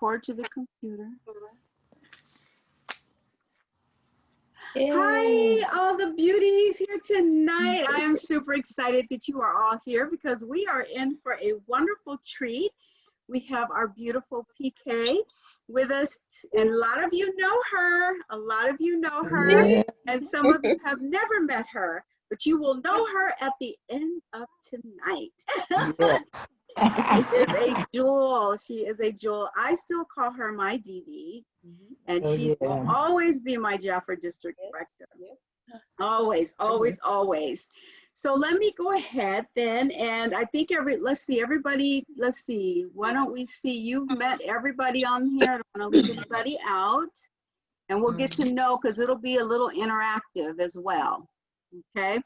record to the computer. Yay. Hi, all the beauties here tonight. I am super excited that you are all here because we are in for a wonderful treat. We have our beautiful PK with us, and a lot of you know her. A lot of you know her, Yeah. and some of you have never met her, but you will know her at the end of tonight. Yes. She is a jewel. She is a jewel. I still call her my DD, and Oh, she will yeah. always be my Jafra District Director. Always, always, always. So let me go ahead then, and I think let's see, why don't we see, you've met everybody on here. I don't want to leave anybody out, and we'll get to know, because it'll be a little interactive as well, okay?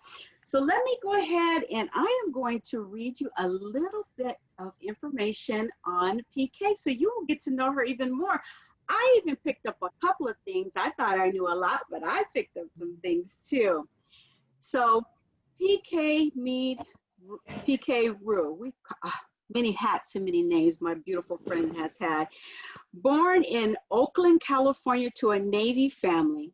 So let me go ahead, and I am going to read you a little bit of information on PK, so you will get to know her even more. I even picked up a couple of things. I thought I knew a lot, but I picked up some things too. So PK Mead, PK Rue, many hats and many names my beautiful friend has had. Born in Oakland, California to a Navy family,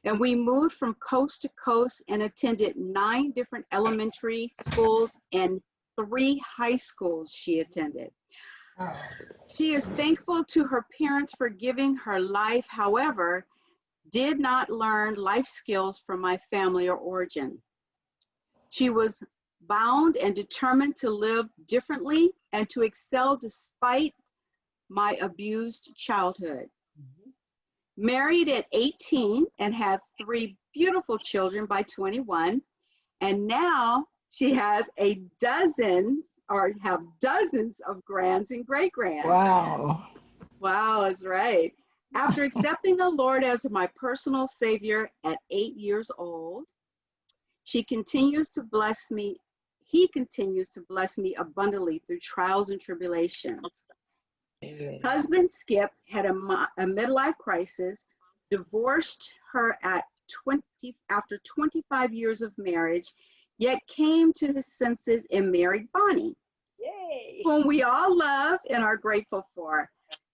and we moved from coast to coast and attended 9 different elementary schools and 3 high schools she attended. She is thankful to her parents for giving her life, however, did not learn life skills from my family or origin. She was bound and determined to live differently and to excel despite my abused childhood. Married at 18 and had 3 beautiful children by 21, and now she has dozens of grands and great-grands. Wow. Wow, that's right. After accepting the Lord as my personal Savior at 8 years old, he continues to bless me abundantly through trials and tribulations. Husband Skip had a midlife crisis, divorced her after 25 years of marriage, yet came to his senses and married Bonnie, Yay. whom we all love and are grateful for.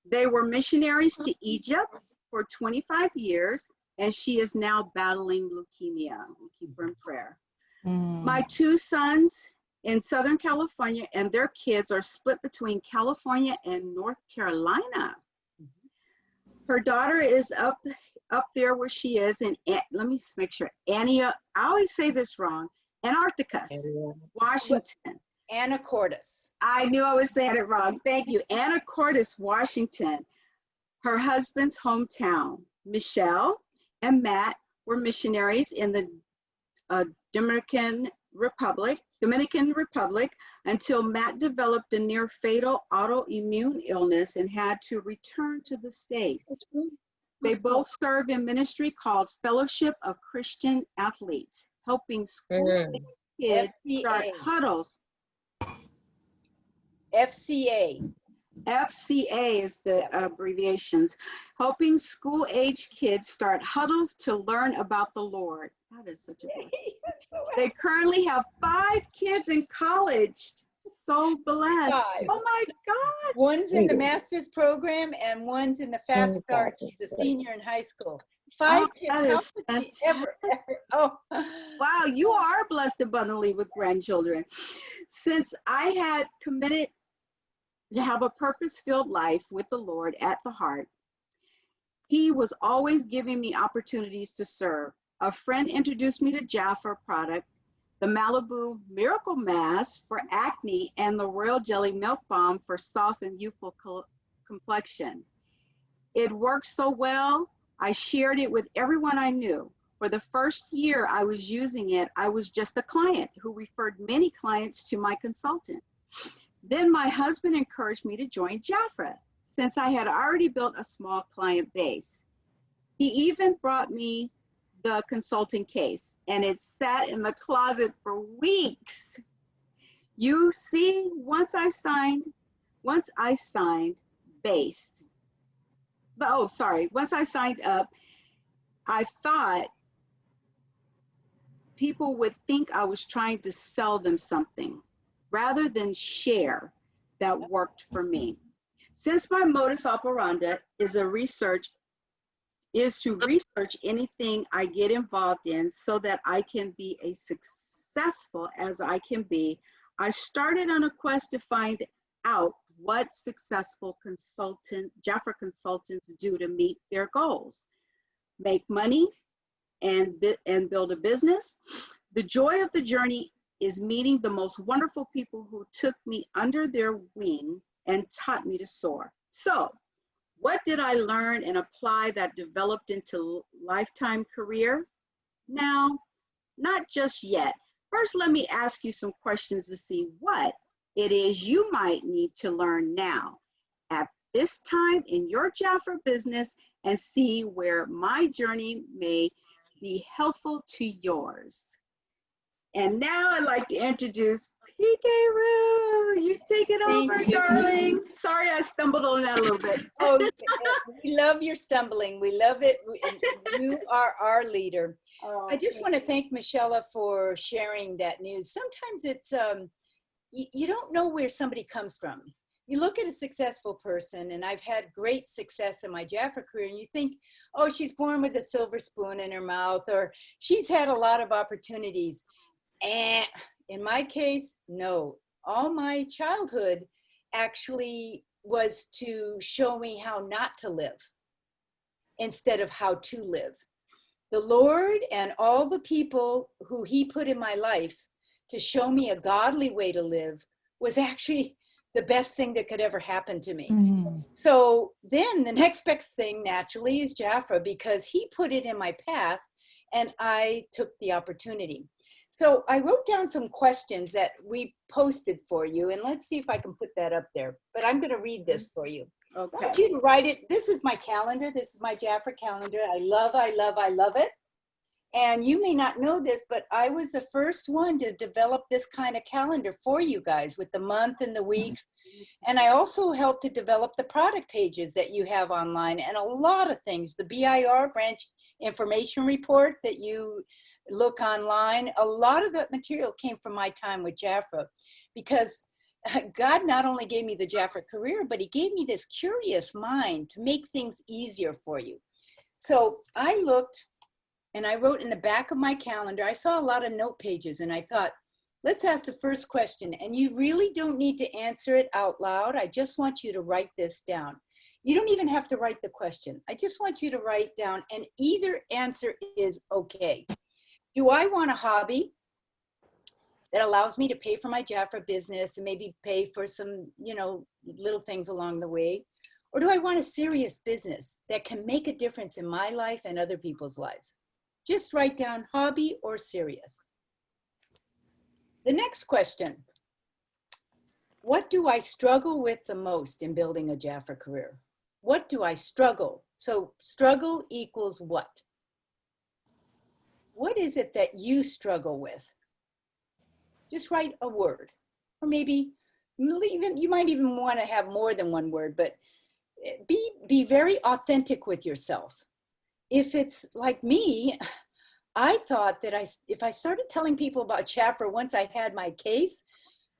They were missionaries to Egypt for 25 years, and she is now battling leukemia. We keep her in prayer. My 2 sons in Southern California and their kids are split between California and North Carolina. Her daughter is up there where she is in, let me make sure, I always say this wrong, Antarctica, Washington. Anacortes. I knew I was saying it wrong. Thank you. Anacortes, Washington, her husband's hometown. Michelle and Matt were missionaries in the Dominican Republic until Matt developed a near fatal autoimmune illness and had to return to the States. They both serve in ministry called Fellowship of Christian Athletes, helping school kids start huddles. FCA. FCA is the abbreviations, helping school-age kids start huddles to learn about the Lord. That is such a blessing. They currently have 5 kids in college. So blessed. 5. Oh my God. One's in the master's program and one's in the fast start. She's a senior in high school. 5 kids. That is Ever. Oh. Wow, you are blessed abundantly with grandchildren. Since I had committed to have a purpose-filled life with the Lord at the heart, he was always giving me opportunities to serve. A friend introduced me to Jafra product, the Malibu Miracle Mask for acne, and the Royal Jelly Milk Balm for soft and youthful complexion. It worked so well, I shared it with everyone I knew. For the first year I was using it, I was just a client who referred many clients to my consultant. Then my husband encouraged me to join Jafra, since I had already built a small client base. He even brought me the consulting case, and it sat in the closet for weeks. You see, once I signed up, I thought people would think I was trying to sell them something rather than share that worked for me. Since my modus operandi is to research anything I get involved in so that I can be as successful as I can be, I started on a quest to find out what successful Jafra consultants do to meet their goals, make money, and build a business. The joy of the journey is meeting the most wonderful people who took me under their wing and taught me to soar. So, what did I learn and apply that developed into lifetime career? Now, not just yet. First, let me ask you some questions to see what it is you might need to learn now at this time in your Jafra business, and see where my journey may be helpful to yours. And now I'd like to introduce PK Roo. You take it over, darling. Sorry, I stumbled on that a little bit. Oh, we love your stumbling. We love it. You are our leader. Oh, I just want to thank Michelle for sharing that news. Sometimes it's, you don't know where somebody comes from. You look at a successful person, and I've had great success in my Jafra career, and you think, oh, she's born with a silver spoon in her mouth, or she's had a lot of opportunities. And in my case, no. All my childhood actually was to show me how not to live instead of how to live. The Lord and all the people who he put in my life to show me a godly way to live was actually the best thing that could ever happen to me. Mm. So then the next best thing naturally is Jafra, because he put it in my path and I took the opportunity. So I wrote down some questions that we posted for you, and let's see if I can put that up there. But I'm going to read this for you. okay. I want you to write it. This is my calendar. This is my Jafra calendar. I love it. And you may not know this, but I was the first one to develop this kind of calendar for you guys with the month and the week. And I also helped to develop the product pages that you have online and a lot of things. The BIR, branch information report that you look online. A lot of that material came from my time with Jafra, because God not only gave me the Jafra career, but he gave me this curious mind to make things easier for you. So I looked and I wrote in the back of my calendar, I saw a lot of note pages, and I thought, let's ask the first question. And you really don't need to answer it out loud. I just want you to write this down. You don't even have to write the question. I just want you to write down, and either answer is okay. Do I want a hobby that allows me to pay for my Jafra business and maybe pay for some, little things along the way? Or do I want a serious business that can make a difference in my life and other people's lives? Just write down hobby or serious. The next question, what do I struggle with the most in building a Jafra career? What do I struggle? So struggle equals what? What is it that you struggle with? Just write a word, or maybe you might even want to have more than one word, but be very authentic with yourself. If it's like me, I thought that if I started telling people about Jafra once I had my case,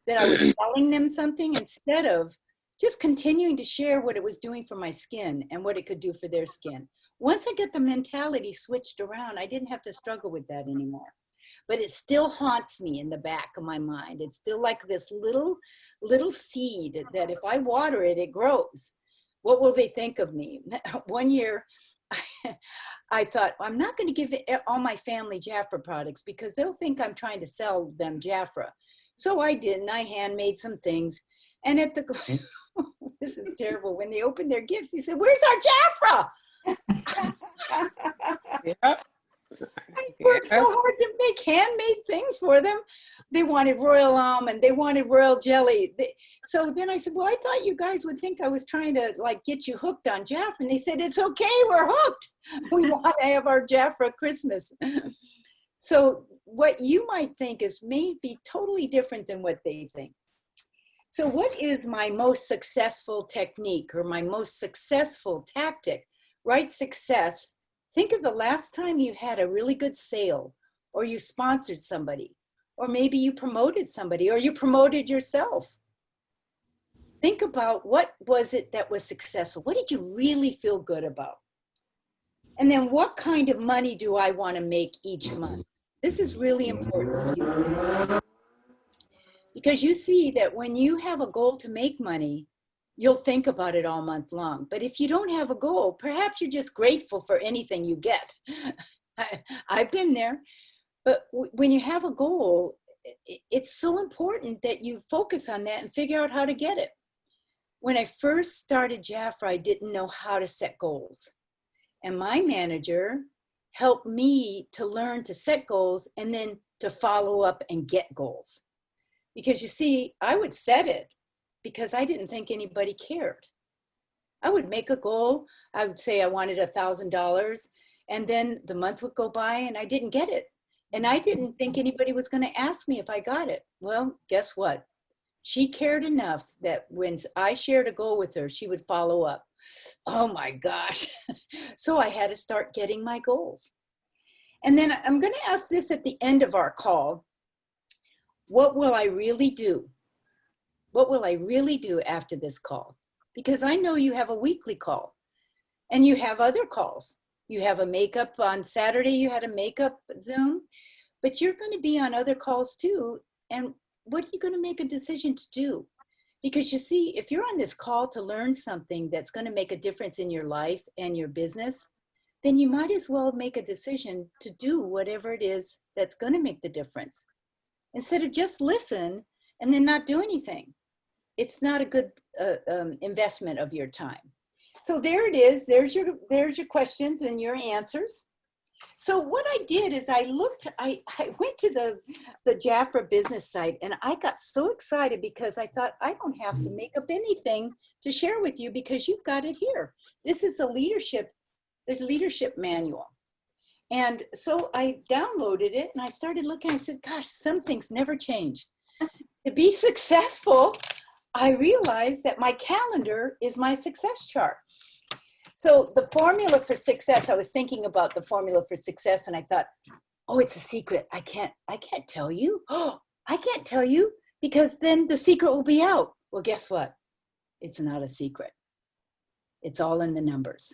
that I was telling them something instead of just continuing to share what it was doing for my skin and what it could do for their skin. Once I get the mentality switched around, I didn't have to struggle with that anymore. But it still haunts me in the back of my mind. It's still like this little seed that if I water it, it grows. What will they think of me? One year, I thought, I'm not going to give all my family Jafra products because they'll think I'm trying to sell them Jafra. So I didn't. I handmade some things. And at the, this is terrible. When they opened their gifts, they said, "Where's our Jafra?" Yep. I worked so hard to make handmade things for them. They wanted royal almond. They wanted royal jelly. So then I said, well, I thought you guys would think I was trying to get you hooked on Jafra. And they said, it's okay, we're hooked. We want to have our Jafra Christmas. So what you might think is maybe totally different than what they think. So what is my most successful technique or my most successful tactic? Write success. Think of the last time you had a really good sale, or you sponsored somebody, or maybe you promoted somebody, or you promoted yourself. think about what was it that was successful? What did you really feel good about? And then what kind of money do I want to make each month? This is really important because you see that when you have a goal to make money, you'll think about it all month long. But if you don't have a goal, perhaps you're just grateful for anything you get. I've been there. But when you have a goal, it's so important that you focus on that and figure out how to get it. When I first started Jafra, I didn't know how to set goals. And my manager helped me to learn to set goals and then to follow up and get goals. Because you see, I would set it because I didn't think anybody cared. I would make a goal. I would say I wanted $1,000, and then the month would go by and I didn't get it. And I didn't think anybody was going to ask me if I got it. Well, guess what? She cared enough that when I shared a goal with her, she would follow up. Oh my gosh. So I had to start getting my goals. And then I'm going to ask this at the end of our call. What will I really do? What will I really do after this call? Because I know you have a weekly call and you have other calls. You have a makeup on Saturday, you had a makeup Zoom, but you're going to be on other calls too. And what are you going to make a decision to do? Because you see, if you're on this call to learn something that's going to make a difference in your life and your business, then you might as well make a decision to do whatever it is that's going to make the difference. Instead of just listen and then not do anything. It's not a good investment of your time. So there it is. There's your questions and your answers. So what I did is I went to the Jafra business site, and I got so excited because I thought I don't have to make up anything to share with you because you've got it here. This is the leadership manual. And so I downloaded it and I started looking. I said, gosh, some things never change. To be successful, I realized that my calendar is my success chart. So the formula for success, I was thinking about the formula for success and I thought, oh, it's a secret. I can't tell you. Oh, I can't tell you because then the secret will be out. Well, guess what? It's not a secret. It's all in the numbers.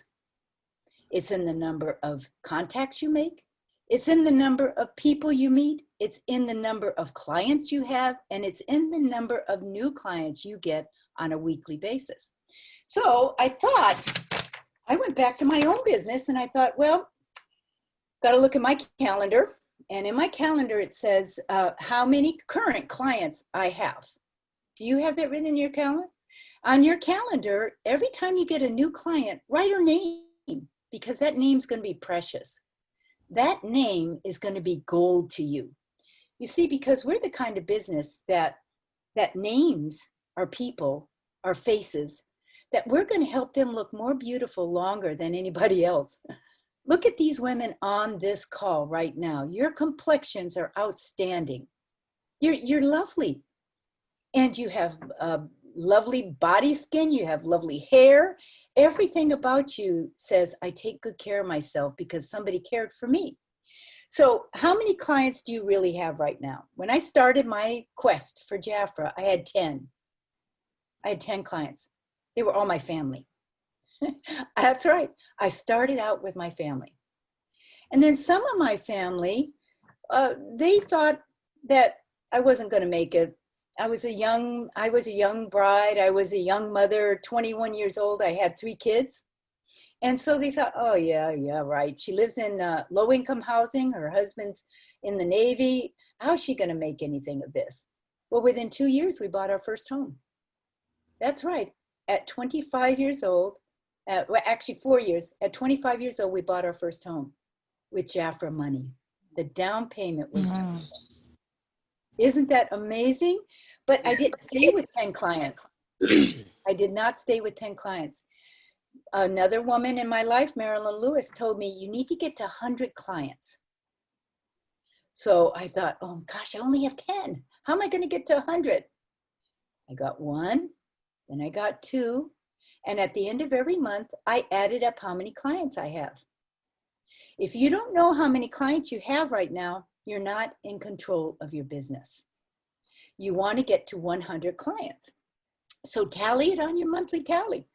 It's in the number of contacts you make. It's in the number of people you meet. It's in the number of clients you have, and it's in the number of new clients you get on a weekly basis. So I went back to my own business and I thought, well, got to look at my calendar. And in my calendar, it says how many current clients I have. Do you have that written in your calendar? On your calendar, every time you get a new client, write her name because that name's going to be precious. That name is going to be gold to you. You see, because we're the kind of business that names our people, our faces, that we're going to help them look more beautiful longer than anybody else. Look at these women on this call right now. Your complexions are outstanding. You're lovely. And you have lovely body skin. You have lovely hair. Everything about you says, I take good care of myself because somebody cared for me. So how many clients do you really have right now? When I started my quest for Jafra, I had 10. I had 10 clients. They were all my family. That's right. I started out with my family. And then some of my family, they thought that I wasn't going to make it. I was a young bride. I was a young mother, 21 years old. I had 3 kids. And so they thought, oh, yeah, right. She lives in low-income housing. Her husband's in the Navy. How's she going to make anything of this? Well, within 2 years, we bought our first home. That's right. At 25 years old, well, actually 4 years. At 25 years old, we bought our first home with Jafra money. The down payment was Isn't that amazing? But I didn't stay with 10 clients. I did not stay with 10 clients. Another woman in my life, Marilyn Lewis, told me, you need to get to 100 clients. So I thought, oh gosh, I only have 10. How am I going to get to 100? I got 1, then I got 2. And at the end of every month, I added up how many clients I have. If you don't know how many clients you have right now, you're not in control of your business. You want to get to 100 clients. So tally it on your monthly tally.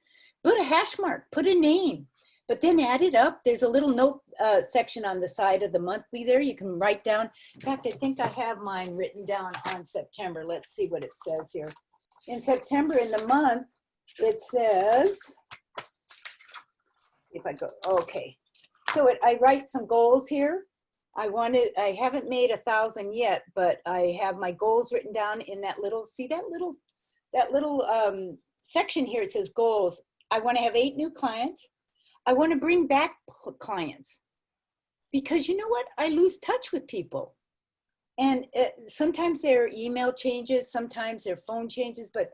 Put a hash mark, put a name, but then add it up. There's a little note section on the side of the monthly there. You can write down. In fact, I think I have mine written down on September. Let's see what it says here. In September, in the month, it says, if I go, okay. So I write some goals here. I haven't made 1,000 yet, but I have my goals written down in that little, see that little section here. It says goals. I want to have 8 new clients. I want to bring back clients because you know what? I lose touch with people. And sometimes their email changes, sometimes their phone changes, but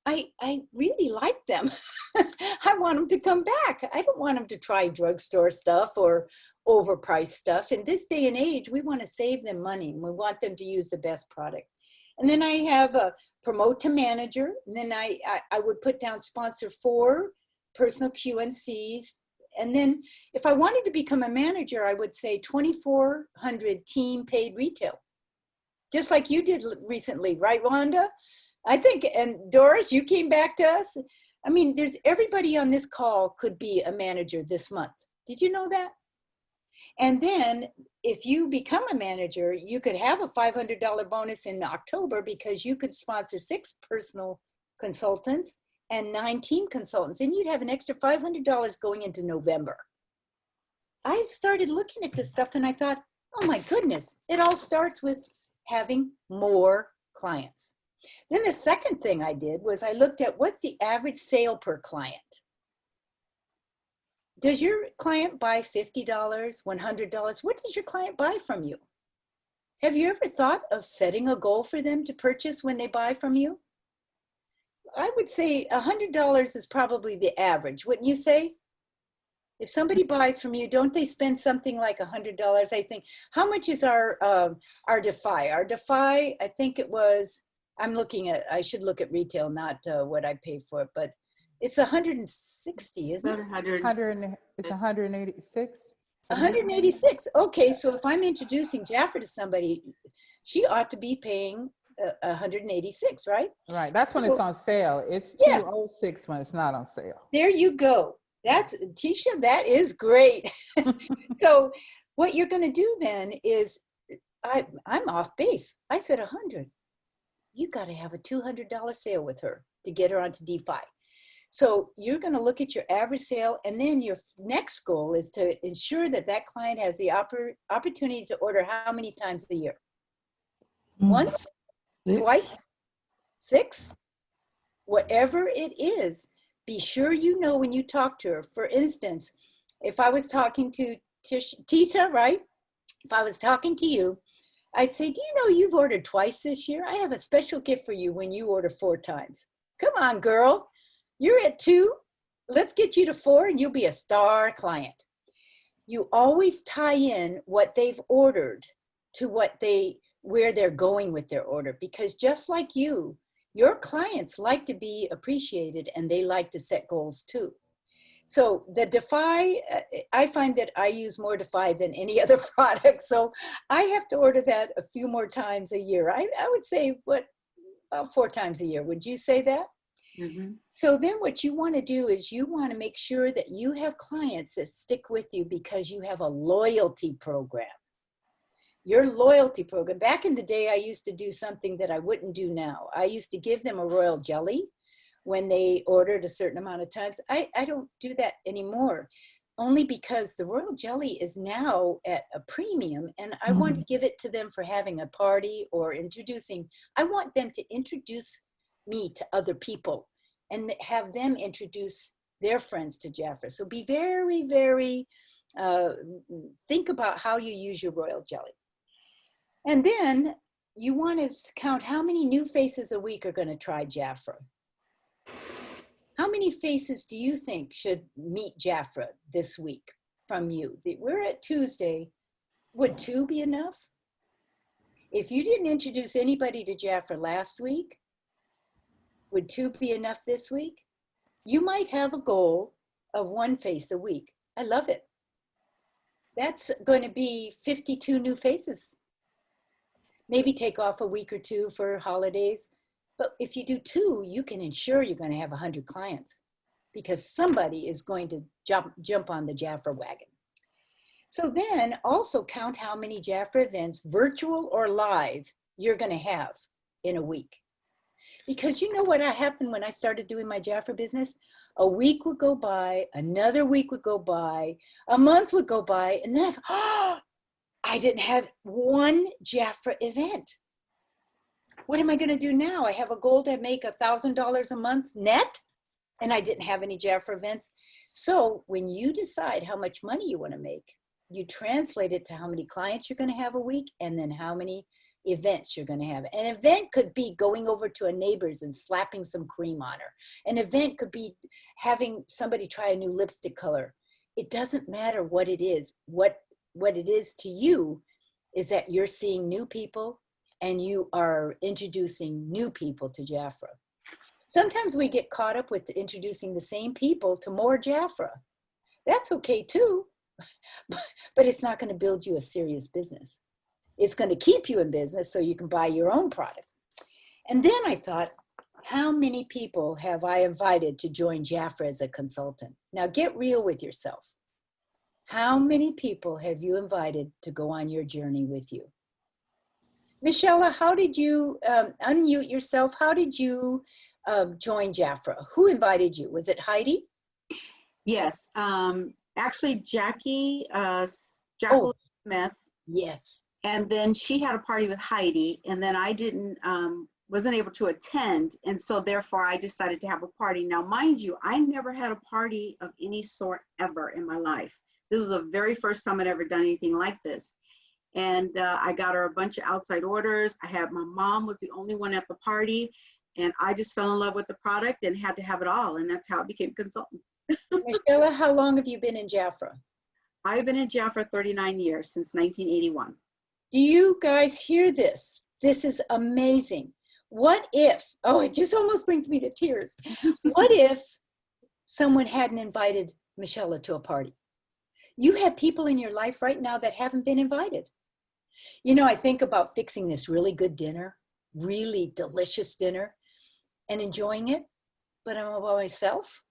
I really like them. I want them to come back. I don't want them to try drugstore stuff or overpriced stuff. In this day and age, we want to save them money. And we want them to use the best product. And then I have a promote to manager. And then I would put down sponsor 4, personal QNCs. And then if I wanted to become a manager, I would say 2,400 team paid retail. Just like you did recently, right, Rhonda? I think, and Doris, you came back to us. I mean, there's everybody on this call could be a manager this month. Did you know that? And then if you become a manager, you could have a $500 bonus in October because you could sponsor 6 personal consultants and 9 team consultants, and you'd have an extra $500 going into November. I started looking at this stuff and I thought, oh my goodness, it all starts with having more clients. Then the second thing I did was I looked at what's the average sale per client. Does your client buy $50, $100? What does your client buy from you? Have you ever thought of setting a goal for them to purchase when they buy from you? I would say $100 is probably the average, wouldn't you say? If somebody buys from you, don't they spend something like $100? I think. How much is our Defy? Our Defy, I think it was. I'm looking at. I should look at retail, not what I paid for it, but it's 160, isn't it? 100. It's 186. 186. Okay, so if I'm introducing Jafra to somebody, she ought to be paying 186, right? Right. That's when So, it's on sale. It's yeah. 206 when it's not on sale. There you go. That's Tisha. That is great. So what you're going to do then is, I'm off base. I said 100. You got to have a $200 sale with her to get her onto DeFi. So you're going to look at your average sale, and then your next goal is to ensure that that client has the opportunity to order how many times a year? Once, 6. twice, 6, whatever it is. Be sure you know when you talk to her. For instance, if I was talking to Tisha, right? If I was talking to you, I'd say, do you know you've ordered twice this year? I have a special gift for you when you order 4 times. Come on, girl. You're at 2. Let's get you to 4 and you'll be a star client. You always tie in what they've ordered to where they're going with their order, because just like you, your clients like to be appreciated and they like to set goals too. So the Defy, I find that I use more Defy than any other product. So I have to order that a few more times a year. I would say about 4 times a year. Would you say that? Mm-hmm. So then what you want to do is you want to make sure that you have clients that stick with you because you have a loyalty program. Your loyalty program. Back in the day, I used to do something that I wouldn't do now. I used to give them a royal jelly when they ordered a certain amount of times. I don't do that anymore, only because the royal jelly is now at a premium, and I want to give it to them for having a party or introducing. I want them to introduce me to other people and have them introduce their friends to Jafra. So be very, very, think about how you use your royal jelly. And then you want to count how many new faces a week are going to try Jafra. How many faces do you think should meet Jafra this week from you? We're at Tuesday. Would 2 be enough? If you didn't introduce anybody to Jafra last week, would 2 be enough this week? You might have a goal of 1 face a week. I love it. That's going to be 52 new faces. Maybe take off a week or 2 for holidays. But if you do 2, you can ensure you're going to have 100 clients because somebody is going to jump on the Jafra wagon. So then also count how many Jafra events, virtual or live, you're going to have in a week. Because you know what happened when I started doing my Jafra business? A week would go by, another week would go by, a month would go by, and then I didn't have one Jafra event. What am I going to do now? I have a goal to make $1,000 a month net, and I didn't have any Jafra events. So when you decide how much money you want to make, you translate it to how many clients you're going to have a week, and then how many events you're going to have. An event could be going over to a neighbor's and slapping some cream on her. An event could be having somebody try a new lipstick color. It doesn't matter what it is. What it is to you is that you're seeing new people and you are introducing new people to Jafra. Sometimes we get caught up with introducing the same people to more Jafra. That's okay too, but it's not going to build you a serious business. It's going to keep you in business so you can buy your own products. And then I thought, how many people have I invited to join Jafra as a consultant? Now get real with yourself. How many people have you invited to go on your journey with you? Michelle, how did you unmute yourself? How did you join Jafra? Who invited you? Was it Heidi? Yes. Actually, Jackie Oh, Smith. yes. And then she had a party with Heidi, and then I wasn't able to attend. And so therefore I decided to have a party. Now, mind you, I never had a party of any sort ever in my life. This is the very first time I'd ever done anything like this. And I got her a bunch of outside orders. My mom was the only one at the party, and I just fell in love with the product and had to have it all. And that's how I became a consultant. Michelle, how long have you been in Jafra? I've been in Jafra 39 years, since 1981. Do you guys hear this? This is amazing. What if, oh, it just almost brings me to tears. What if someone hadn't invited Michelle to a party? You have people in your life right now that haven't been invited. You know, I think about fixing this really good dinner, really delicious dinner, and enjoying it, but I'm all by myself.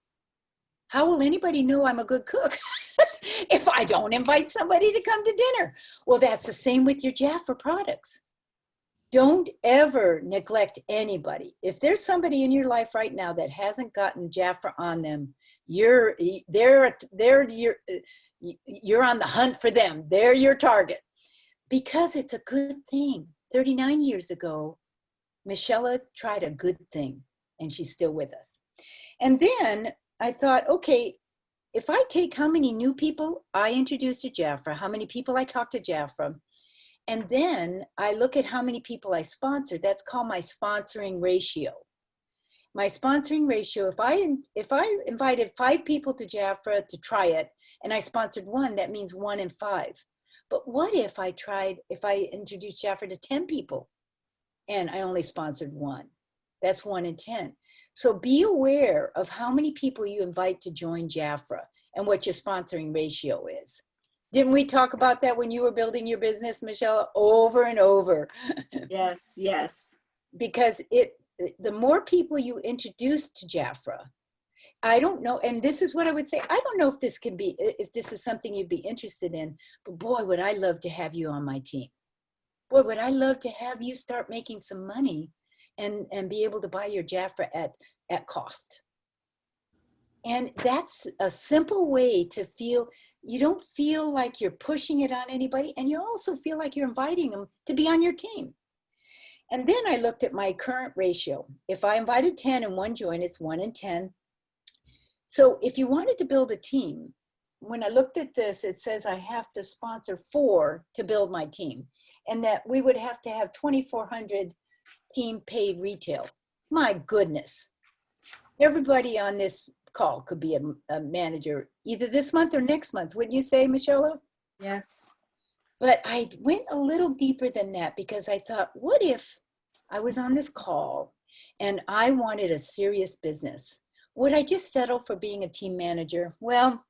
How will anybody know I'm a good cook if I don't invite somebody to come to dinner? Well, that's the same with your Jafra products. Don't ever neglect anybody. If there's somebody in your life right now that hasn't gotten Jafra on them, you're on the hunt for them. They're your target. Because it's a good thing. 39 years ago, Michelle tried a good thing, and she's still with us. And then I thought, okay, if I take how many new people I introduced to Jafra, how many people I talked to Jafra, and then I look at how many people I sponsored, that's called my sponsoring ratio. My sponsoring ratio, if I invited 5 people to Jafra to try it, and I sponsored 1, that means 1 in 5. But what if I introduced Jafra to 10 people and I only sponsored 1? That's 1 in 10. So be aware of how many people you invite to join Jafra and what your sponsoring ratio is. Didn't we talk about that when you were building your business, Michelle, over and over? Yes, yes. Because the more people you introduce to Jafra, I don't know, and this is what I would say, I don't know if this is something you'd be interested in, but boy, would I love to have you on my team. Boy, would I love to have you start making some money and be able to buy your Jafra at cost. And that's a simple way to feel, you don't feel like you're pushing it on anybody, and you also feel like you're inviting them to be on your team. And then I looked at my current ratio. If I invited 10 and 1 joined, it's 1 in 10. So if you wanted to build a team, when I looked at this, it says I have to sponsor 4 to build my team, and that we would have to have 2,400 team paid retail. My goodness. Everybody on this call could be a manager either this month or next month. Wouldn't you say, Michelle? Yes. But I went a little deeper than that because I thought, what if I was on this call and I wanted a serious business? Would I just settle for being a team manager? Well,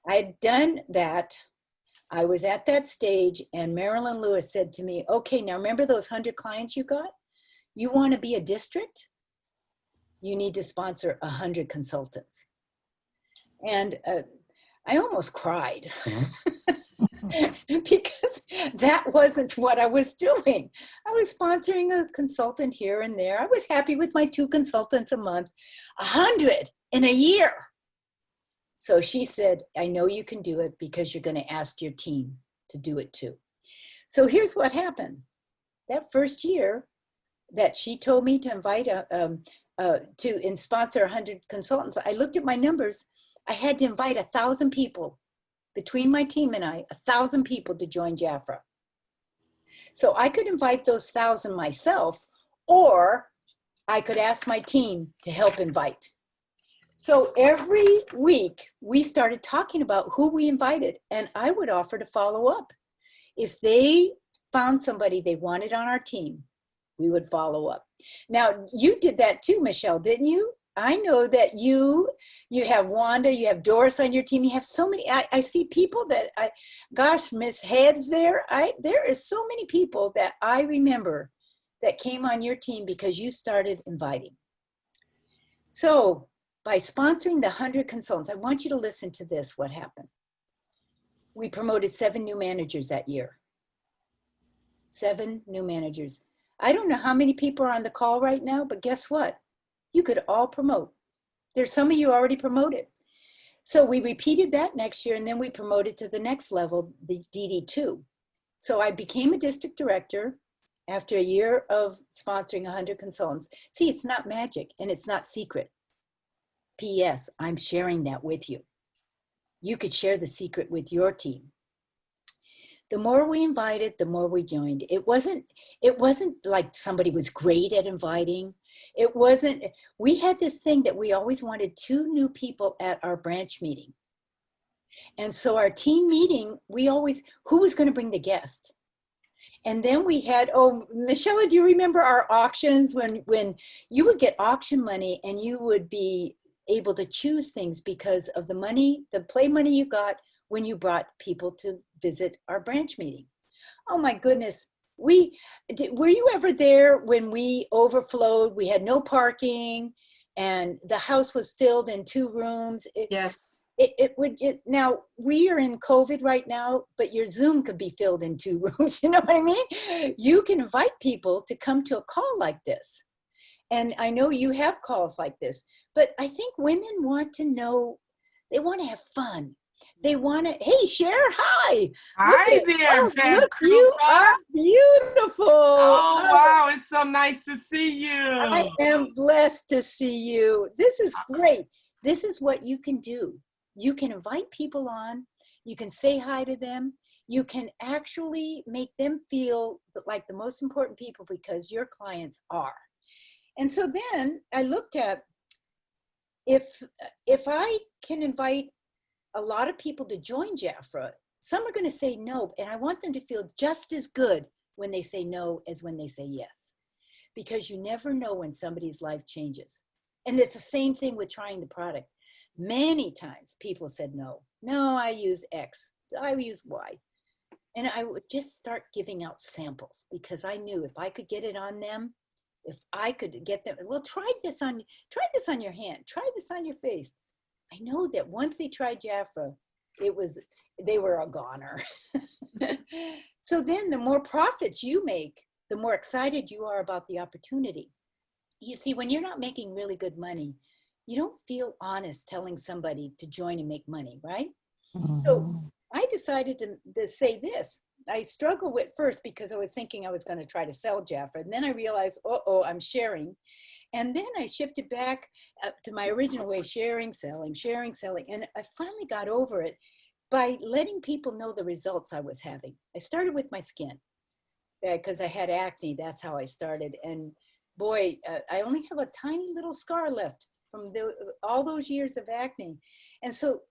I'd done that. I was at that stage, and Marilyn Lewis said to me, okay, now remember those 100 clients you got? You want to be a district? You need to sponsor 100 consultants. And I almost cried because that wasn't what I was doing. I was sponsoring a consultant here and there. I was happy with my 2 consultants a month, 100 in a year. So she said, I know you can do it because you're going to ask your team to do it too. So here's what happened. That first year that she told me to invite to sponsor 100 consultants, I looked at my numbers. I had to invite 1,000 people between my team and I, 1,000 people to join Jafra. So I could invite those 1,000 myself, or I could ask my team to help invite. So every week we started talking about who we invited, and I would offer to follow up. If they found somebody they wanted on our team, we would follow up. Now, you did that too, Michelle, didn't you? I know that you have Wanda, you have Doris on your team. You have so many, I see people that gosh, Miss Heads there. There is so many people that I remember that came on your team because you started inviting. So by sponsoring the 100 consultants, I want you to listen to this, what happened. We promoted 7 new managers that year. 7 new managers. I don't know how many people are on the call right now, but guess what? You could all promote. There's some of you already promoted. So we repeated that next year, and then we promoted to the next level, the DD2. So I became a district director after a year of sponsoring 100 consultants. See, it's not magic and it's not secret. P.S. I'm sharing that with you. You could share the secret with your team. The more we invited, the more we joined. It wasn't like somebody was great at inviting. It wasn't, we had this thing that we always wanted 2 new people at our branch meeting. And so our team meeting, who was going to bring the guest? And then we had, Michelle, do you remember our auctions when you would get auction money and you would be able to choose things because of the money, the play money you got when you brought people to visit our branch meeting? Oh my goodness. Were you ever there when we overflowed? We had no parking and the house was filled in 2 rooms. Yes. Now we are in COVID right now, but your Zoom could be filled in 2 rooms. You know what I mean? You can invite people to come to a call like this. And I know you have calls like this, but I think women want to know, they want to have fun. They want to, hey, Cher, hi. Hi there, Look, you are beautiful. Oh, wow, it's so nice to see you. I am blessed to see you. This is great. This is what you can do. You can invite people on. You can say hi to them. You can actually make them feel like the most important people because your clients are. And so then I looked at if I can invite a lot of people to join Jafra, some are going to say no, and I want them to feel just as good when they say no as when they say yes, because you never know when somebody's life changes. And it's the same thing with trying the product. Many times people said no, I use X, I use Y. And I would just start giving out samples because I knew if I could get it on them, if I could get them, well, try this on your hand, try this on your face. I know that once they tried Jafra, they were a goner. So then the more profits you make, the more excited you are about the opportunity. You see, when you're not making really good money, you don't feel honest telling somebody to join and make money, right? Mm-hmm. So I decided to say this. I struggled with first because I was thinking I was going to try to sell Jafra. And then I realized, I'm sharing. And then I shifted back to my original way, sharing, selling. And I finally got over it by letting people know the results I was having. I started with my skin because I had acne. That's how I started. And boy, I only have a tiny little scar left from all those years of acne. And so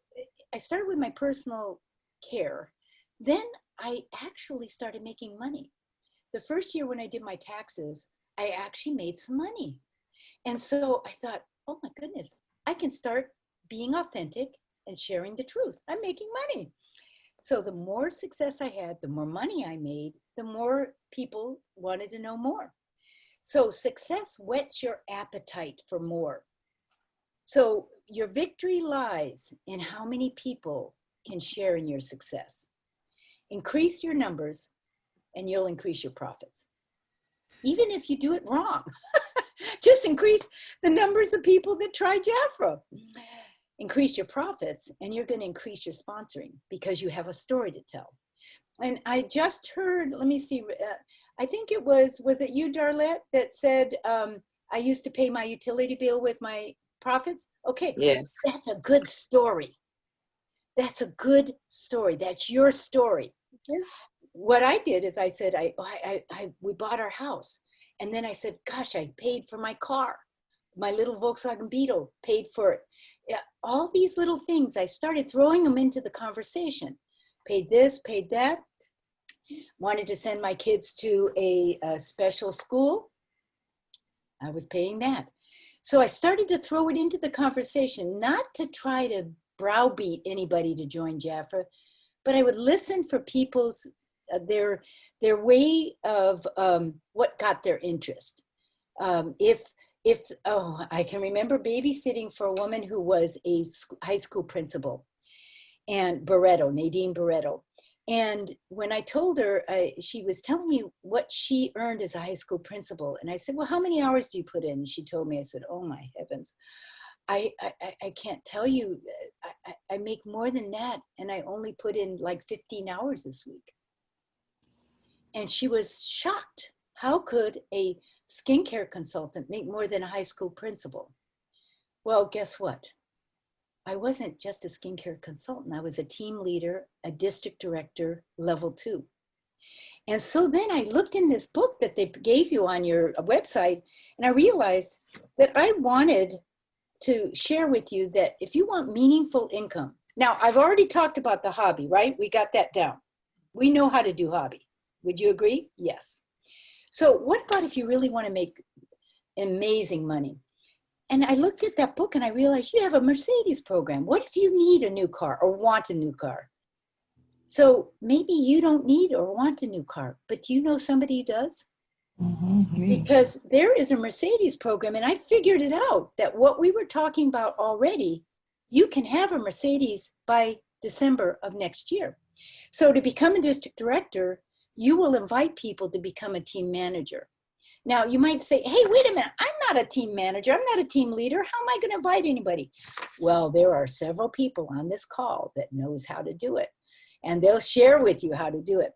I started with my personal care. Then I actually started making money. The first year when I did my taxes, I actually made some money. And so I thought, oh my goodness, I can start being authentic and sharing the truth. I'm making money. So the more success I had, the more money I made, the more people wanted to know more. So success whets your appetite for more. So your victory lies in how many people can share in your success. Increase your numbers and you'll increase your profits. Even if you do it wrong, just increase the numbers of people that try Jafra. Increase your profits and you're going to increase your sponsoring because you have a story to tell. And I just heard, let me see, I think it was it you, Darlette, that said, I used to pay my utility bill with my profits? Okay, Yes. that's a good story. That's a good story. That's your story. What I did is I said, we bought our house. And then I said, gosh, I paid for my car. My little Volkswagen Beetle paid for it. Yeah, all these little things, I started throwing them into the conversation. Paid this, paid that. Wanted to send my kids to a special school. I was paying that. So I started to throw it into the conversation, not to try to browbeat anybody to join Jafra, but I would listen for people's, their way of what got their interest. I can remember babysitting for a woman who was a high school principal, and Nadine Barreto. And when I told her, she was telling me what she earned as a high school principal. And I said, well, how many hours do you put in? And she told me, I said, oh my heavens, I can't tell you. I make more than that. And I only put in like 15 hours this week. And she was shocked. How could a skincare consultant make more than a high school principal? Well, guess what? I wasn't just a skincare consultant. I was a team leader, a district director, level 2. And so then I looked in this book that they gave you on your website, and I realized that I wanted to share with you that if you want meaningful income, now I've already talked about the hobby, right? We got that down. We know how to do hobby. Would you agree? Yes. So what about if you really want to make amazing money? And I looked at that book and I realized you have a Mercedes program. What if you need a new car or want a new car? So maybe you don't need or want a new car, but do you know somebody who does? Because there is a Mercedes program, and I figured it out that what we were talking about already, you can have a Mercedes by December of next year. So to become a district director, you will invite people to become a team manager. Now you might say, hey, wait a minute, I'm not a team manager, I'm not a team leader, how am I going to invite anybody? Well, there are several people on this call that knows how to do it, and they'll share with you how to do it.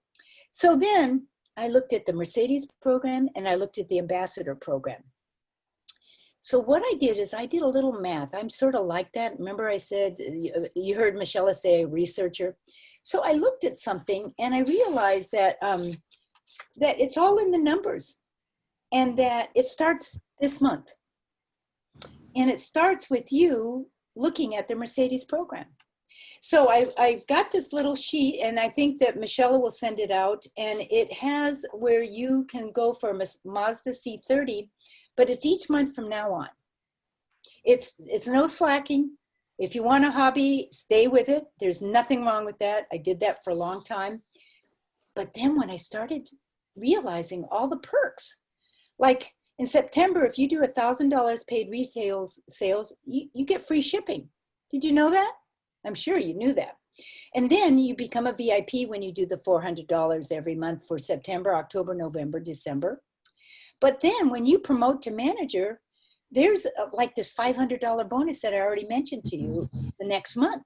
So then I looked at the Mercedes program and I looked at the ambassador program. So what I did is I did a little math. I'm sort of like that. Remember I said, you heard Michelle say a researcher. So I looked at something and I realized that, that it's all in the numbers. And that it starts this month. And it starts with you looking at the Mercedes program. So I've got this little sheet, and I think that Michelle will send it out, and it has where you can go for a Mazda C30, but it's each month from now on. It's no slacking. If you want a hobby, stay with it. There's nothing wrong with that. I did that for a long time. But then when I started realizing all the perks, like in September, if you do $1,000 paid retail sales, you get free shipping. Did you know that? I'm sure you knew that. And then you become a VIP when you do the $400 every month for September, October, November, December. But then when you promote to manager, there's like this $500 bonus that I already mentioned to you the next month.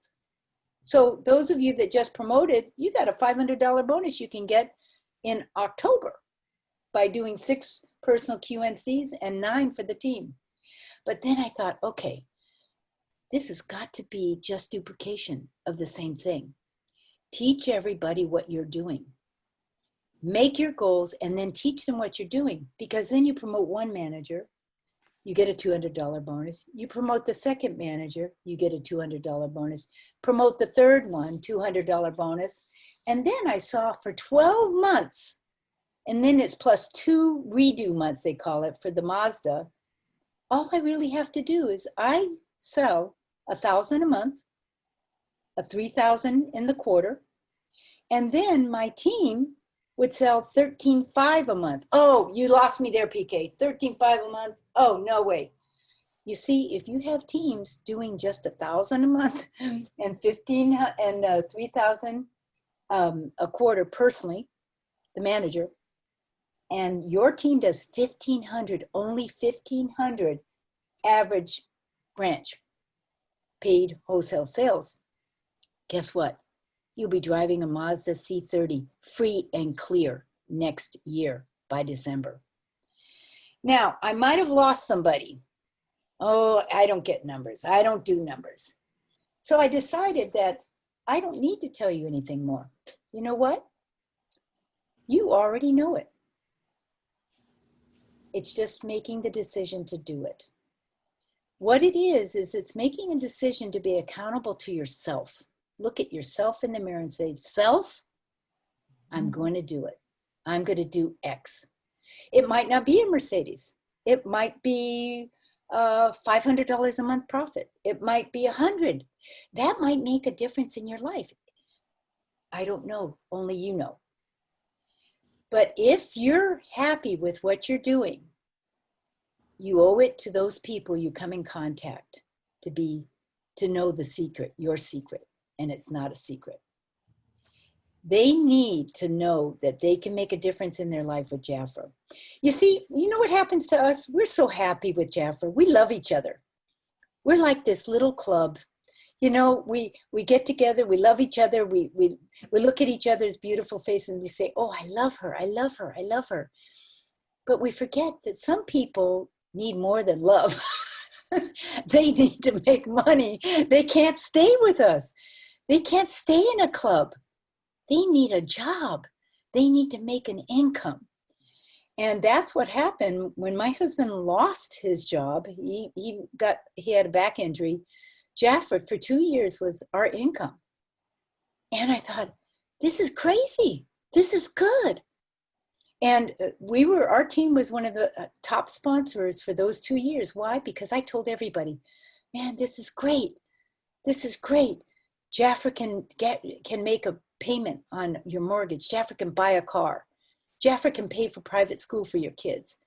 So those of you that just promoted, you got a $500 bonus you can get in October by doing 6 personal QNCs and 9 for the team. But then I thought, okay, this has got to be just duplication of the same thing. Teach everybody what you're doing. Make your goals and then teach them what you're doing, because then you promote one manager, you get a $200 bonus. You promote the second manager, you get a $200 bonus. Promote the third one, $200 bonus. And then I saw for 12 months, and then it's plus 2 redo months, they call it, for the Mazda. All I really have to do is I sell $1,000 a month, a $3,000 in the quarter, and then my team would sell 13.5 a month. Oh, you lost me there, PK. 13.5 a month. Oh, no way. You see, if you have teams doing just 1,000 a month and 3,000 a quarter personally, the manager, and your team does 1,500, only 1,500 average branch paid wholesale sales. Guess what? You'll be driving a Mazda C30 free and clear next year by December. Now, I might have lost somebody. Oh, I don't get numbers. I don't do numbers. So I decided that I don't need to tell you anything more. You know what? You already know it. It's just making the decision to do it. What it is it's making a decision to be accountable to yourself. Look at yourself in the mirror and say, self, I'm going to do it. I'm going to do X. It might not be a Mercedes. It might be $500 a month profit. It might be 100. That might make a difference in your life. I don't know. Only you know. But if you're happy with what you're doing, you owe it to those people you come in contact to know the secret, your secret. And it's not a secret. They need to know that they can make a difference in their life with Jafra. You see, you know what happens to us? We're so happy with Jafra. We love each other. We're like this little club. You know, we get together, we love each other, we look at each other's beautiful faces and we say, oh, I love her, I love her, I love her. But we forget that some people need more than love. They need to make money. They can't stay with us. They can't stay in a club. They need a job. They need to make an income. And that's what happened when my husband lost his job. He had a back injury. Jafra for 2 years was our income. And I thought, this is crazy. This is good. And our team was one of the top sponsors for those 2 years. Why? Because I told everybody, man, this is great. This is great. Jafra can make a payment on your mortgage. Jafra can buy a car. Jafra can pay for private school for your kids.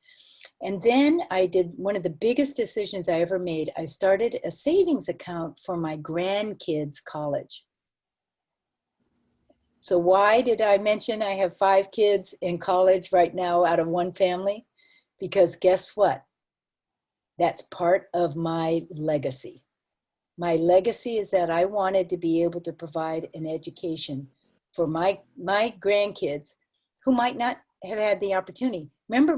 And then I did one of the biggest decisions I ever made. I started a savings account for my grandkids' college. So why did I mention I have 5 kids in college right now out of one family? Because guess what? That's part of my legacy. My legacy is that I wanted to be able to provide an education for my grandkids who might not have had the opportunity. Remember,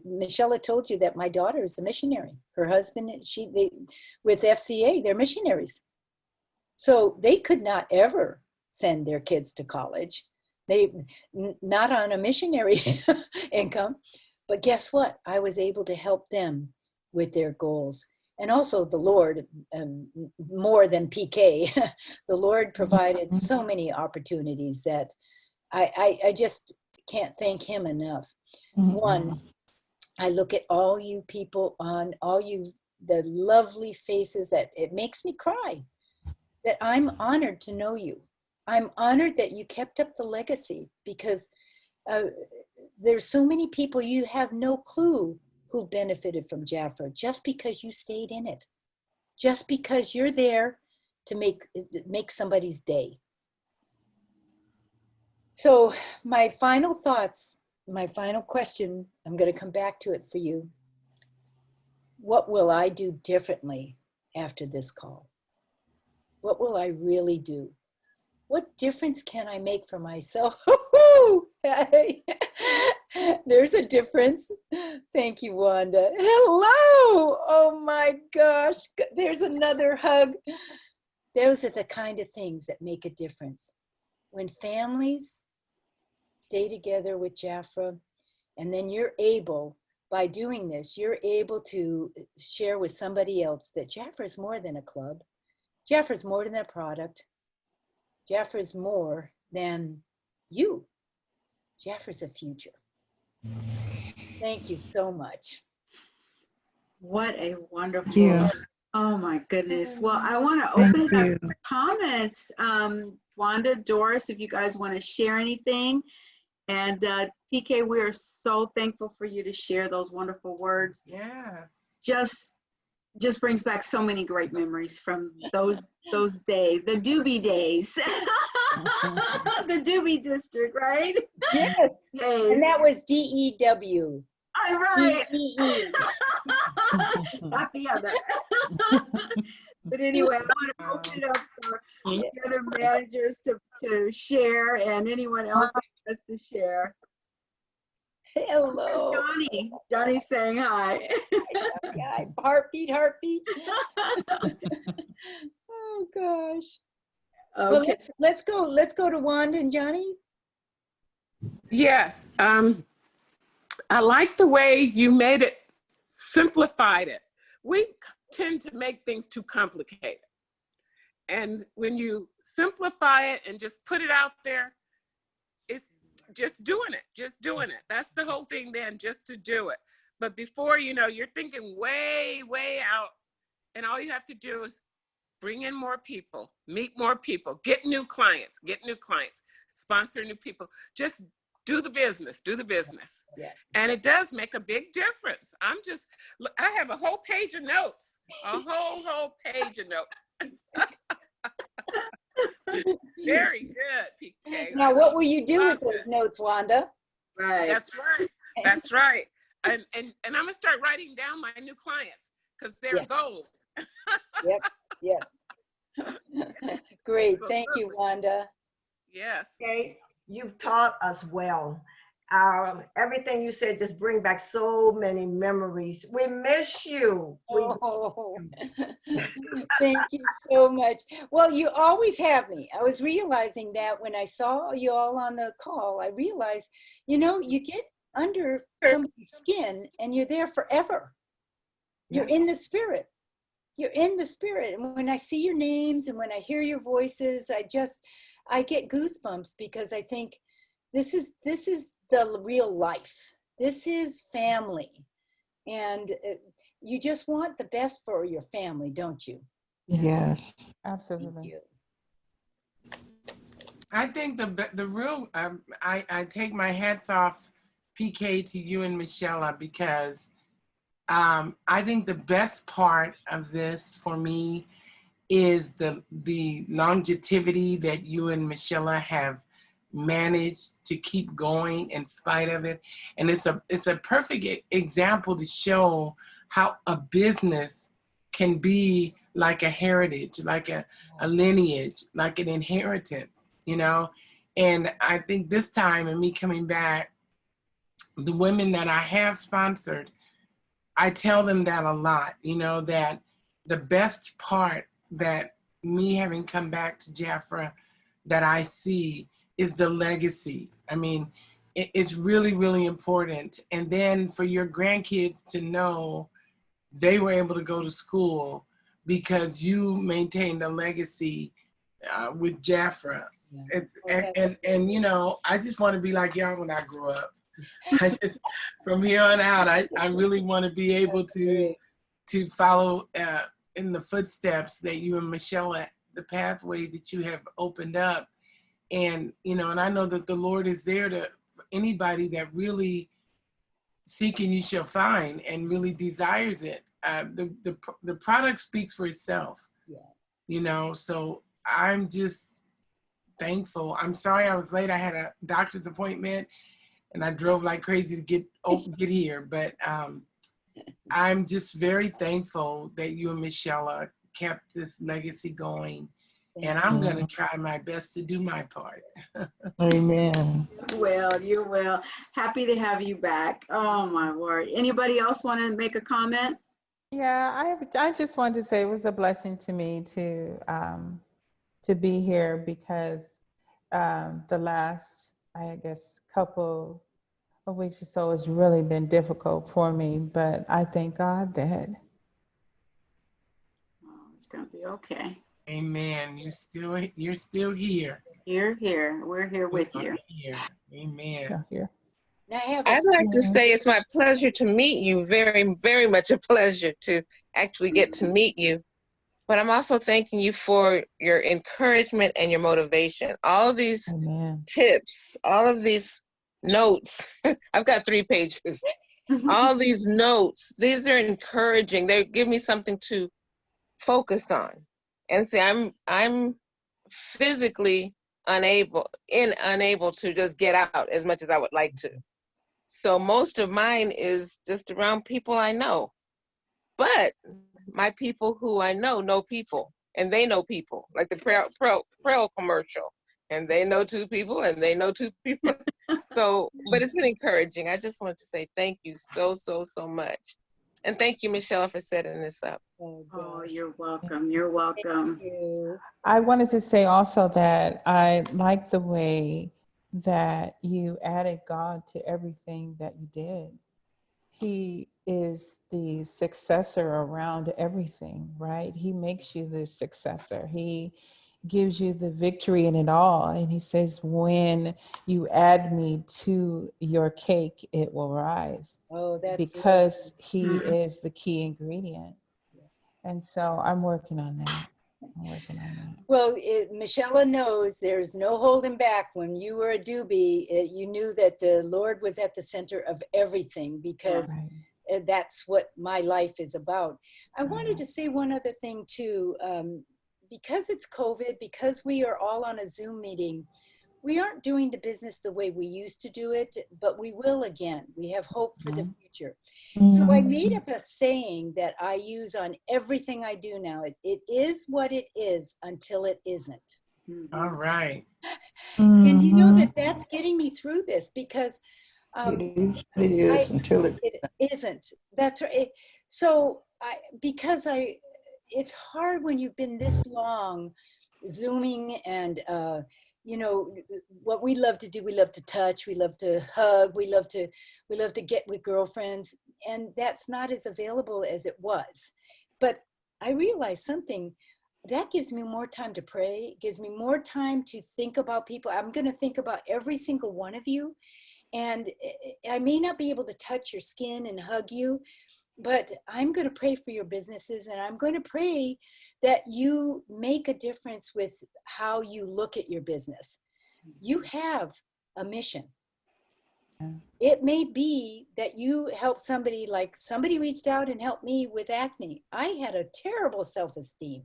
Michelle told you that my daughter is a missionary. Her husband, with FCA, they're missionaries. So they could not ever send their kids to college. Not on a missionary income. But guess what? I was able to help them with their goals. And also the Lord, more than PK, the Lord provided so many opportunities that I just can't thank him enough. One, I look at all you people the lovely faces that it makes me cry, that I'm honored to know you. I'm honored that you kept up the legacy because there's so many people you have no clue who benefited from Jafra just because you stayed in it, just because you're there to make somebody's day. So my final thoughts, my final question, I'm going to come back to it for you. What will I do differently after this call? What will I really do? What difference can I make for myself? There's a difference. Thank you, Wanda. Hello. Oh my gosh. There's another hug. Those are the kind of things that make a difference. When families stay together with Jafra, and then you're able, by doing this, you're able to share with somebody else that Jafra is more than a club. Jafra is more than a product. Jafra is more than you. Jafra is a future. Thank you so much. What a wonderful, oh my goodness. Well, I want to open it up for comments. Wanda, Doris, if you guys want to share anything. And PK, we are so thankful for you to share those wonderful words. Yes. Just brings back so many great memories from those days, the Doobie days, the Doobie district, right? Yes. Days. And that was DEW. I'm right. DEE. Not the other. But anyway, I want to open it up for the other managers to share and anyone else that wants to share. Hello. Johnny. Johnny's saying hi. Yeah, heartbeat, heartbeat. Oh gosh. Well, Okay. let's go to Wanda and Johnny. Yes. I like the way you made it, simplified it. We tend to make things too complicated. And when you simplify it and just put it out there, it's just doing it. That's the whole thing then, just to do it. But before, you're thinking way, way out. And all you have to do is bring in more people, meet more people, get new clients, sponsor new people. Just do the business. Yeah. And it does make a big difference. I have a whole page of notes, whole page of notes. Very good, PK. Now, what will you do with those notes, Wanda? Right. That's right. And I'm gonna start writing down my new clients because they're Yes. gold. Yep. Great. Thank you, Wanda. Yes. Okay, you've taught us well. Everything you said just bring back so many memories. We miss you. Oh, thank you so much. Well, you always have me. I was realizing that when I saw you all on the call, I realized, you get under somebody's skin and you're there forever. You're in the spirit. You're in the spirit. And when I see your names and when I hear your voices, I get goosebumps because I think this is the real life. This is family. And you just want the best for your family, don't you? Yes, Thank absolutely. you. I think the real, I take my hats off, PK, to you and Michelle, because I think the best part of this for me is the longevity that you and Michelle have managed to keep going in spite of it. And it's a perfect example to show how a business can be like a heritage, like a lineage, like an inheritance, And I think this time, and me coming back, the women that I have sponsored, I tell them that a lot, that the best part that me having come back to Jafra that I see is the legacy. I mean, it's really, really important. And then for your grandkids to know they were able to go to school because you maintained a legacy with Jafra. Yeah. And I just want to be like y'all when I grow up. From here on out, I really want to be able to follow in the footsteps that you and Michelle, the pathway that you have opened up. And, and I know that the Lord is there for anybody that really seeking you shall find and really desires it. The product speaks for itself, so I'm just thankful. I'm sorry I was late. I had a doctor's appointment and I drove like crazy to get here. But I'm just very thankful that you and Michelle kept this legacy going. And I'm going to try my best to do my part. Amen. You will. Happy to have you back. Oh my word. Anybody else want to make a comment? Yeah, I just wanted to say it was a blessing to me to be here because the last, I guess, couple of weeks or so has really been difficult for me, but I thank God that It's going to be okay. Amen. You're still here. You're here. We're here with you. Here. Amen. here. I'd like to say it's my pleasure to meet you. Very, very much a pleasure to actually get to meet you. But I'm also thanking you for your encouragement and your motivation. All of these Amen. tips, all of these notes. I've got 3 pages. All these notes, these are encouraging. They give me something to focus on. And see, I'm physically unable to just get out as much as I would like to. So most of mine is just around people I know. But my people who I know people, and they know people, like the Prel commercial. And they know 2 people, and they know 2 people. So, but it's been encouraging. I just wanted to say thank you so much. And thank you, Michelle, for setting this up. Oh, you're welcome. You're welcome. Thank you. I wanted to say also that I like the way that you added God to everything that you did. He is the successor around everything, right? He makes you the successor. He gives you the victory in it all. And he says, when you add me to your cake, it will rise. Oh, that's because he is the key ingredient. And so I'm working on that. Well, Michelle knows there's no holding back. When you were a doobie, you knew that the Lord was at the center of everything, because that's what my life is about. I wanted to say one other thing too. Because it's COVID, because we are all on a Zoom meeting, we aren't doing the business the way we used to do it, but we will again. We have hope for the future. So I made up a saying that I use on everything I do now. It is what it is until it isn't. All right. And you know that's getting me through this, because it is until it isn't. That's right. So it's hard when you've been this long Zooming and you know what we love to do. We love to touch. We love to hug. We love to get with girlfriends, and that's not as available as it was. But I realized something. That gives me more time to pray. It gives me more time to think about people. I'm going to think about every single one of you. And I may not be able to touch your skin and hug you, but I'm going to pray for your businesses, and I'm going to pray that you make a difference with how you look at your business. You have a mission. It may be that you help somebody, like somebody reached out and helped me with acne. I had a terrible self-esteem.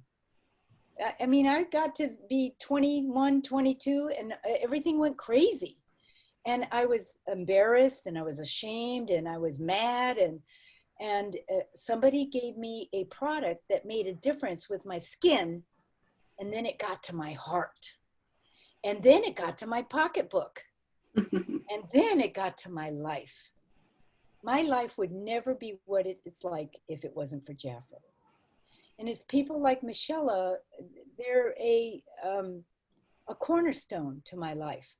I mean, I got to be 21, 22, and everything went crazy. And I was embarrassed, and I was ashamed, and I was mad. And somebody gave me a product that made a difference with my skin. And then it got to my heart. And then it got to my pocketbook. And then it got to my life. My life would never be what it's like if it wasn't for Jafra. And it's people like Michelle, they're a cornerstone to my life.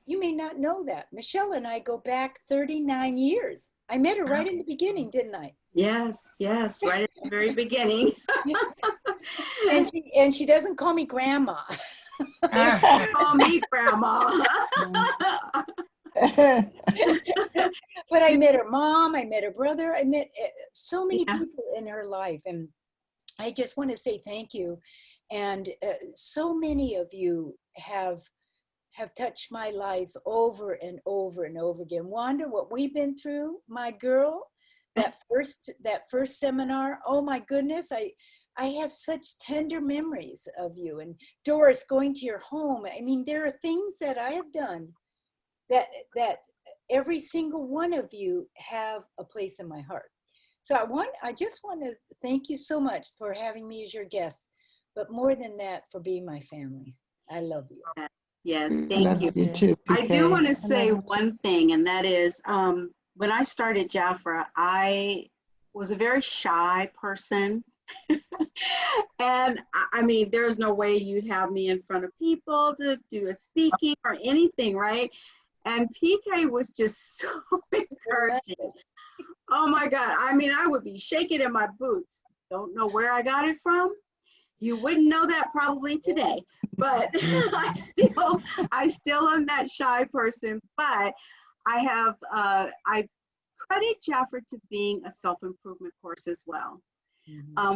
You may not know that. Michelle and I go back 39 years. I met her right in the beginning, didn't I? Yes, right at the very beginning. And she doesn't call me grandma. Call me grandma. But I met her mom, I met her brother, I met so many people in her life. And I just want to say thank you. And so many of you have touched my life over and over and over again. Wanda, what we've been through, my girl, that first seminar, oh my goodness, I have such tender memories of you. And Doris, going to your home. I mean, there are things that I have done that every single one of you have a place in my heart. So I just want to thank you so much for having me as your guest, but more than that, for being my family. I love you. Yes, thank you. You too, PK. I do want to say one thing, and that is when I started Jafra, I was a very shy person. And I mean, there's no way you'd have me in front of people to do a speaking or anything, right? And PK was just so encouraging. Oh my God. I mean, I would be shaking in my boots. Don't know where I got it from. You wouldn't know that probably today, but I still am that shy person. But I credit Jafra to being a self-improvement course as well.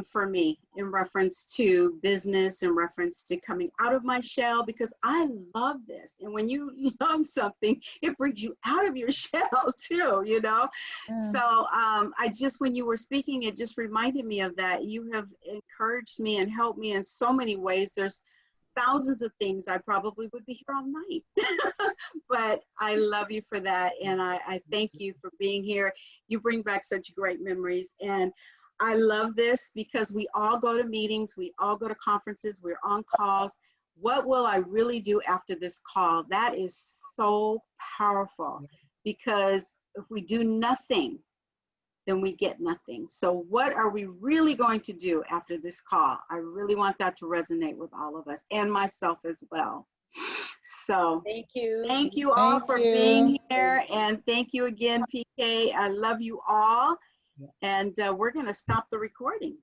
for me in reference to business, in reference to coming out of my shell, because I love this. And when you love something, it brings you out of your shell too, you know? So I just, when you were speaking, it just reminded me of that. You have encouraged me and helped me in so many ways. There's thousands of things I probably would be here all night, but I love you for that. And I thank you for being here. You bring back such great memories. And I love this because we all go to meetings, we all go to conferences, we're on calls. What will I really do after this call? That is so powerful, because if we do nothing, then we get nothing. So what are we really going to do after this call? I really want that to resonate with all of us and myself as well. So Thank you. thank you all Thank for you. being here. And thank you again, PK. I love you all. And we're going to stop the recording.